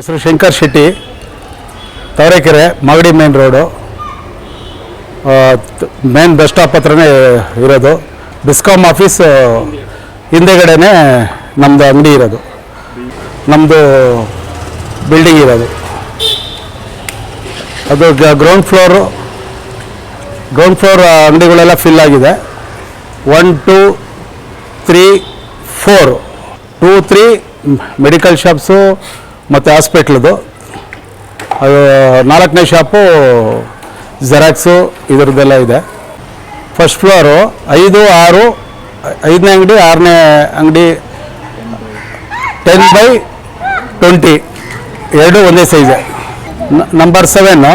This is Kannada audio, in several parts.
ಹೆಸರು Shankar Shetty, Thavarekere, Magadi main road, main bus stop ಹತ್ರನೇ ಇರೋದು. ಬಿಸ್ಕಾಮ್ ಆಫೀಸ್ ಹಿಂದೆಗಡೆನೇ ನಮ್ಮದು ಅಂಗಡಿ ಇರೋದು, ನಮ್ಮದು ಬಿಲ್ಡಿಂಗ್ ಇರೋದು. ಅದು ಗ್ರೌಂಡ್ ಫ್ಲೋರ್ ಅಂಗಡಿಗಳೆಲ್ಲ ಫಿಲ್ ಆಗಿದೆ. 1, 2, 3, 4 2, 3 ಮೆಡಿಕಲ್ ಶಾಪ್ಸು ಮತ್ತು ಹಾಸ್ಪಿಟ್ಲದು. ಅದು 4ನೇ ಶಾಪು ಜೆರಾಕ್ಸು ಇದರದ್ದೆಲ್ಲ ಇದೆ. ಫಸ್ಟ್ ಫ್ಲೋರು 5, 6, 5ನೇ ಅಂಗಡಿ, 6ನೇ ಅಂಗಡಿ 10/20 ಎರಡು ಒಂದೇ ಸೈಜೆ. ನಂಬರ್ 7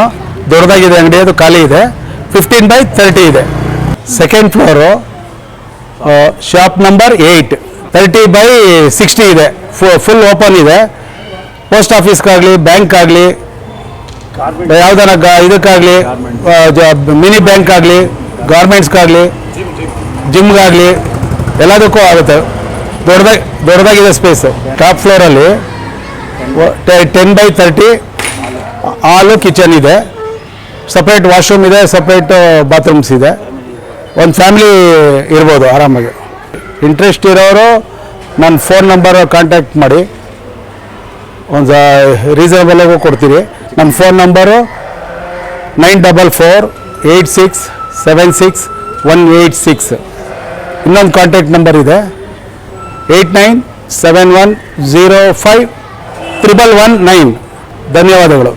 ದೊಡ್ಡದಾಗಿದೆ ಅಂಗಡಿ, ಅದು ಖಾಲಿ ಇದೆ. 15/30 ಇದೆ. ಸೆಕೆಂಡ್ ಫ್ಲೋರು ಶಾಪ್ ನಂಬರ್ 8 30/60 ಇದೆ. ಫುಲ್ ಓಪನ್ ಇದೆ. ಪೋಸ್ಟ್ ಆಫೀಸ್ಗಾಗಲಿ, ಬ್ಯಾಂಕ್ ಆಗಲಿ, ಯಾವುದನ್ನ ಇದಕ್ಕಾಗಲಿ, ಮಿನಿ ಬ್ಯಾಂಕ್ ಆಗಲಿ, ಗಾರ್ಮೆಂಟ್ಸ್ಗಾಗಲಿ, ಜಿಮ್ಗಾಗಲಿ ಎಲ್ಲದಕ್ಕೂ ಆಗುತ್ತೆ. ದೊಡ್ಡದಾಗಿದೆ ಸ್ಪೇಸು. ಟಾಪ್ ಫ್ಲೋರಲ್ಲಿ 10/30 ಹಾಲು, ಕಿಚನ್ ಇದೆ. ಸಪ್ರೇಟ್ ವಾಶ್ರೂಮ್ ಇದೆ, ಸಪ್ರೇಟ್ ಬಾತ್ರೂಮ್ಸ್ ಇದೆ. ಒಂದು ಫ್ಯಾಮಿಲಿ ಇರ್ಬೋದು ಆರಾಮಾಗಿ. ಇಂಟ್ರೆಸ್ಟ್ ಇರೋರು ನನ್ನ ಫೋನ್ ನಂಬರ್ ಕಾಂಟ್ಯಾಕ್ಟ್ ಮಾಡಿ, ಒಂದು ರೀಸನಬಲಾಗೂ ಕೊಡ್ತೀವಿ. ನನ್ನ ಫೋನ್ ನಂಬರು 9448676186. ಇನ್ನೊಂದು ಕಾಂಟ್ಯಾಕ್ಟ್ ನಂಬರ್ ಇದೆ 8971051119. ಧನ್ಯವಾದಗಳು.